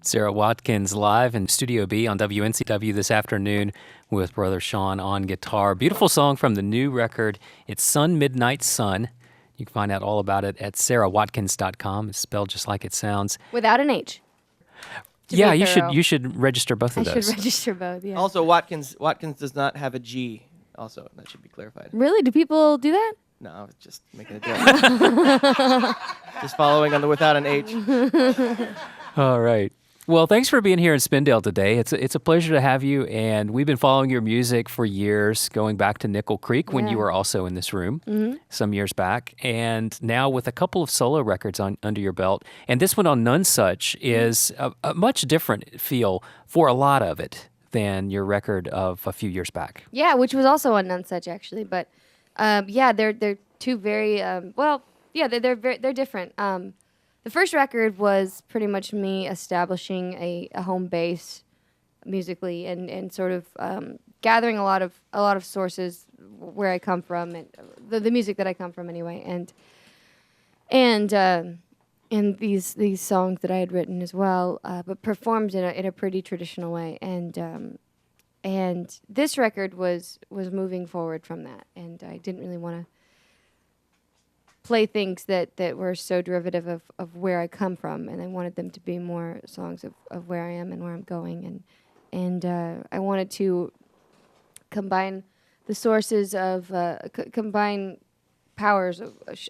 Sara Watkins live in Studio B on WNCW this afternoon with Brother Sean on guitar. Beautiful song from the new record. It's Sun Midnight Sun. You can find out all about it at sarawatkins.com. It's spelled just like it sounds. Without an H. Yeah, you should register both of those. I should register both, yeah. Also, Watkins does not have a G. Also, that should be clarified. Really? Do people do that? No, I was just making a joke. Just following on the without an H. All right. Well, thanks for being here in Spindale today. It's a pleasure to have you, and we've been following your music for years, going back to Nickel Creek when you were also in this room some years back, and now with a couple of solo records under your belt. And this one on None Such is a much different feel for a lot of it than your record of a few years back. Yeah, which was also on None Such actually, but they're two very they're different. The first record was pretty much me establishing a home base musically and sort of gathering a lot of sources where I come from and the music that I come from anyway, and these songs that I had written as well, but performed in a pretty traditional way, and this record was moving forward from that, and I didn't really want to play things that were so derivative of where I come from, and I wanted them to be more songs of where I am and where I'm going, and I wanted to combine the sources of combine powers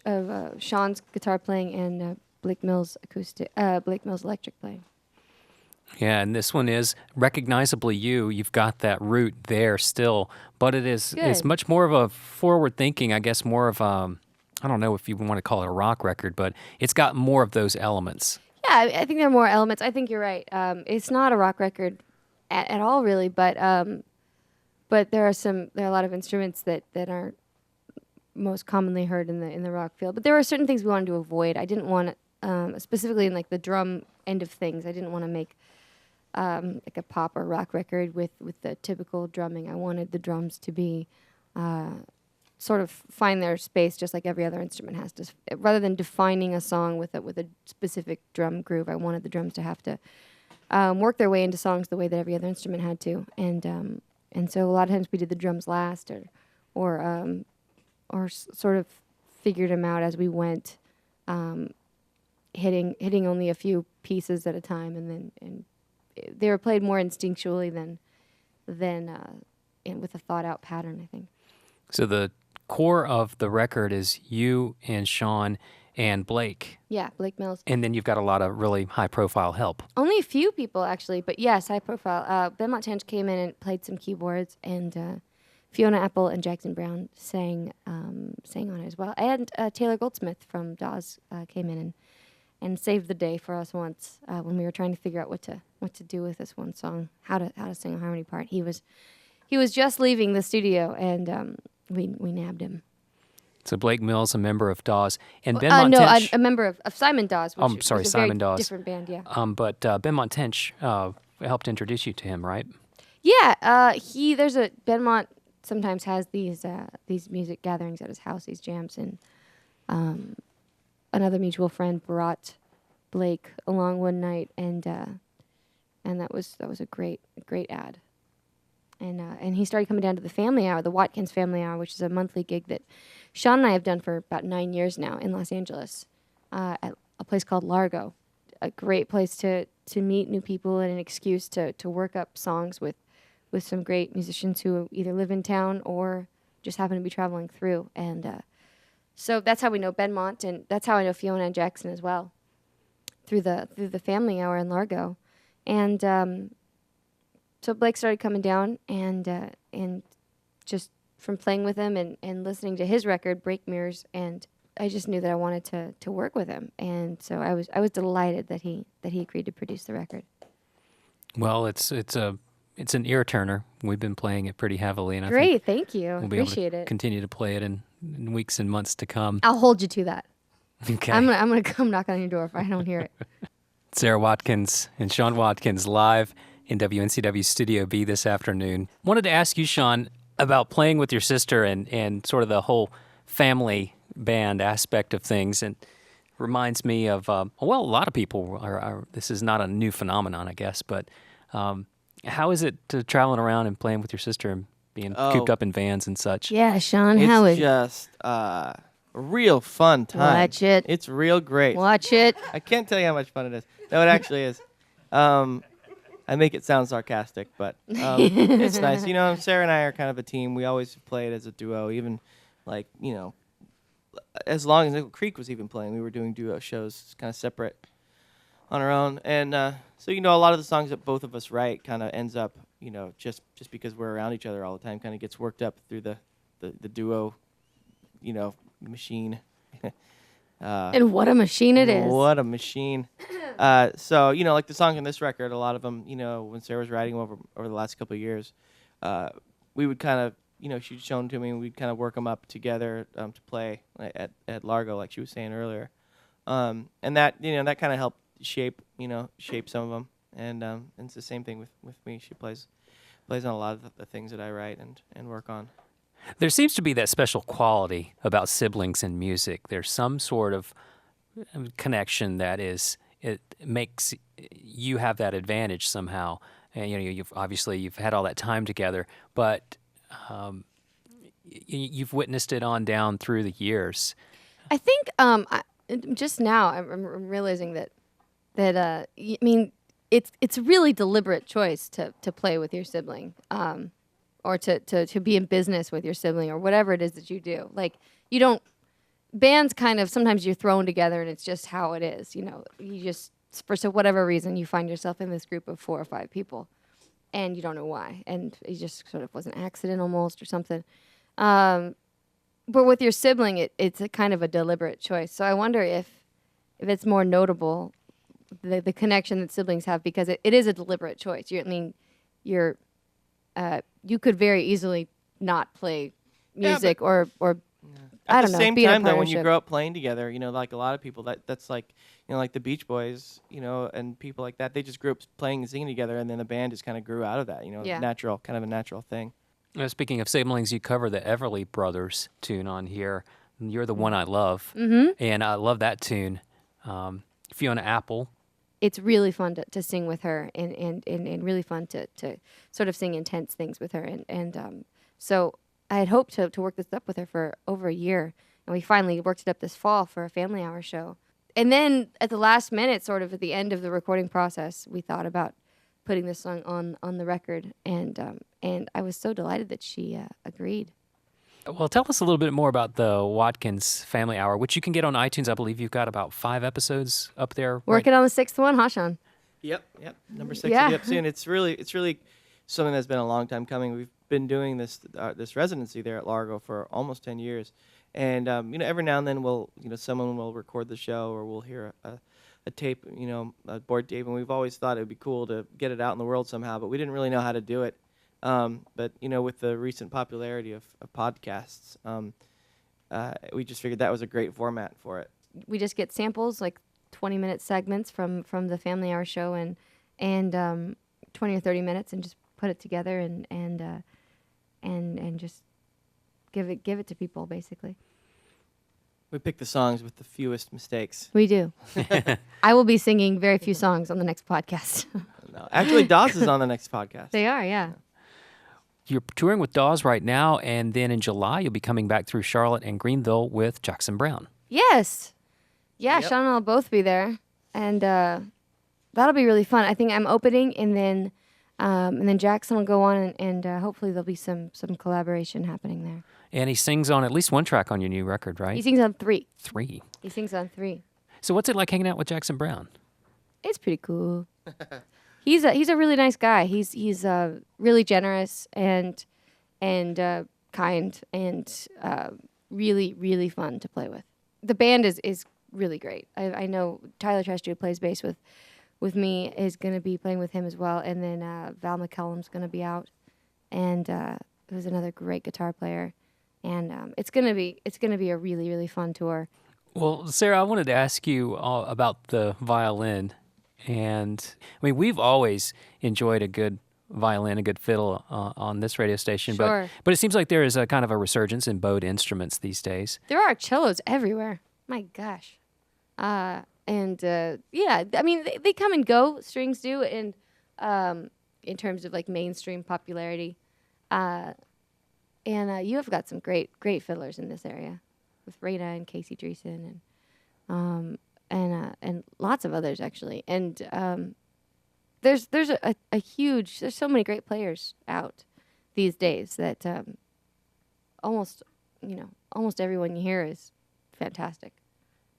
of Sean's guitar playing and Blake Mills' electric playing. Yeah, and this one is recognizably you. You've got that root there still, but it's much more of a forward thinking, I guess, more of I don't know if you want to call it a rock record, but it's got more of those elements. Yeah, I think there are more elements. I think you're right. It's not a rock record at all, really, but there are a lot of instruments that are most commonly heard in the rock field. But there were certain things we wanted to avoid. I didn't want specifically in like the drum end of things. I didn't want to make like a pop or rock record with the typical drumming. I wanted the drums to be sort of find their space just like every other instrument has to. Rather than defining a song with a specific drum groove, I wanted the drums to have to work their way into songs the way that every other instrument had to. And so a lot of times we did the drums last or sort of figured them out as we went, hitting only a few pieces at a time, and they were played more instinctually than with a thought out pattern, I think. So the core of the record is you and Sean and Blake. Yeah, Blake Mills. And then you've got a lot of really high-profile help. Only a few people, actually, but yes, high-profile. Ben Montench came in and played some keyboards, and Fiona Apple and Jackson Brown sang on it as well. And Taylor Goldsmith from Dawes came in and saved the day for us once when we were trying to figure out what to do with this one song, how to sing a harmony part. He was just leaving the studio, and we nabbed him. So Blake Mills, a member of Dawes, and Ben Montench. No, a member of Simon Dawes. Which sorry, was a Simon very Dawes. Different band, yeah. But Ben Montench helped introduce you to him, right? Yeah, Ben Mont sometimes has these music gatherings at his house, these jams, and another mutual friend brought Blake along one night, and that was a great ad. And he started coming down to the Family Hour, the Watkins Family Hour, which is a monthly gig that Sean and I have done for about 9 years now in Los Angeles, at a place called Largo. A great place to meet new people and an excuse to work up songs with some great musicians who either live in town or just happen to be traveling through. And so that's how we know Ben Mont, and that's how I know Fiona and Jackson as well, through the Family Hour in Largo. And so Blake started coming down, and just from playing with him and listening to his record, Break Mirrors, and I just knew that I wanted to work with him, and so I was delighted that he agreed to produce the record. Well, it's an ear turner. We've been playing it pretty heavily, and Great, thank you. We'll be Appreciate able to it. continue to play it in weeks and months to come. I'll hold you to that. Okay. I'm gonna come knock on your door if I don't hear it. Sara Watkins and Sean Watkins live in WNCW Studio B this afternoon. Wanted to ask you, Sean, about playing with your sister and sort of the whole family band aspect of things. And reminds me of, well, a lot of people are, this is not a new phenomenon, I guess, but how is it to traveling around and playing with your sister and being cooped up in vans and such? Yeah, Sean, how It's is just a real fun time. Watch it. It's real great. Watch it. I can't tell you how much fun it is. No, it actually is. I make it sound sarcastic, but it's nice. You know, Sarah and I are kind of a team. We always played as a duo, even like, you know, as long as Nickel Creek was even playing, we were doing duo shows kind of separate on our own. And so, you know, a lot of the songs that both of us write kind of ends up, you know, just because we're around each other all the time, kind of gets worked up through the duo, you know, machine. And what a machine it is. What a machine. So, you know, like the songs on this record, a lot of them, you know, when Sarah was writing over the last couple of years, we would kind of, you know, she'd shown to me, and we'd kind of work them up together to play at Largo, like she was saying earlier. And that, you know, that kind of helped shape some of them. And it's the same thing with me. She plays on a lot of the things that I write and work on. There seems to be that special quality about siblings in music. There's some sort of connection that it makes you have that advantage somehow. And, you know, you've had all that time together, but you've witnessed it on down through the years. I think just now I'm realizing that I mean it's a really deliberate choice to play with your sibling, or to be in business with your sibling, or whatever it is that you do. Like, you don't, bands kind of, sometimes you're thrown together and it's just how it is. You know, you just, for whatever reason, you find yourself in this group of 4 or 5 people, and you don't know why, and it just sort of was an accident almost or something. But with your sibling, it's a kind of a deliberate choice. So I wonder if it's more notable, the connection that siblings have, because it is a deliberate choice. You could very easily not play music, or I don't know. At the same be in a time, though, when you partnership. grow up playing together, you know, like a lot of people, that's like, you know, like the Beach Boys, you know, and people like that, they just grew up playing and singing together, and then the band just kind of grew out of that, you know, Yeah. kind of a natural thing. Speaking of siblings, you cover the Everly Brothers tune on here. You're the One I Love, and I love that tune. Fiona Apple. It's really fun to sing with her, and really fun to sort of sing intense things with her. And so I had hoped to work this up with her for over a year, and we finally worked it up this fall for a family hour show. And then at the last minute, sort of at the end of the recording process, we thought about putting this song on the record, and I was so delighted that she agreed. Well, tell us a little bit more about the Watkins Family Hour, which you can get on iTunes. I believe you've got about 5 episodes up there. Working on the 6th one, huh, Sean? Yep. Number 6 Yeah. will be up soon. It's really something that's been a long time coming. We've been doing this residency there at Largo for almost 10 years, and you know, every now and then someone will record the show, or we'll hear a tape, you know, a board tape, and we've always thought it would be cool to get it out in the world somehow, but we didn't really know how to do it. But you know, with the recent popularity of podcasts, we just figured that was a great format for it. We just get samples, like 20-minute segments from the Family Hour show, and 20 or 30 minutes, and just put it together and just give it to people, basically. We pick the songs with the fewest mistakes. We do. I will be singing very few songs on the next podcast. No, actually, Dawes is on the next podcast. They are, yeah. You're touring with Dawes right now, and then in July you'll be coming back through Charlotte and Greenville with Jackson Brown. Yes. Yeah, Yep. Sean and I'll both be there, and that'll be really fun. I think I'm opening, and then Jackson will go on, and hopefully there'll be some collaboration happening there. And he sings on at least one track on your new record, right? He sings on 3. 3. He sings on 3. So what's it like hanging out with Jackson Brown? It's pretty cool. He's a really nice guy. He's really generous and kind, and really, really fun to play with. The band is really great. I know Tyler Trestu, who plays bass with me, is going to be playing with him as well, and then Val McCellum's going to be out, and who's another great guitar player, and it's gonna be a really, really fun tour. Well, Sarah, I wanted to ask you about the violin. And I mean, we've always enjoyed a good violin, a good fiddle on this radio station. Sure. But it seems like there is a kind of a resurgence in bowed instruments these days. There are cellos everywhere. My gosh. Yeah, I mean, they come and go. Strings do, and in terms of like mainstream popularity. You have got some great fiddlers in this area, with Rada and Casey Dreesen and lots of others actually. And there's a huge, there's so many great players out these days that almost everyone you hear is fantastic.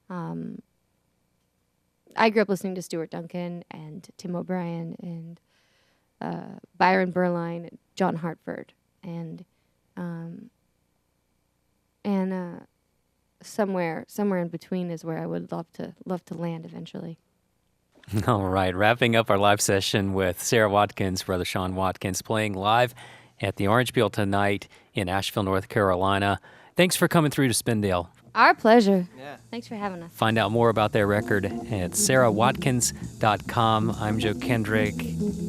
I grew up listening to Stuart Duncan and Tim O'Brien and Byron Berline, and John Hartford, and somewhere in between is where I would love to land eventually. All right, wrapping up our live session with Sara Watkins, Brother Sean Watkins, playing live at the Orange Peel tonight in Asheville, North Carolina. Thanks for coming through to Spindale. Our pleasure. Yeah. Thanks for having us. Find out more about their record at sarawatkins.com. I'm Joe Kendrick,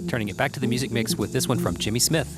turning it back to the music mix with this one from Jimmy Smith.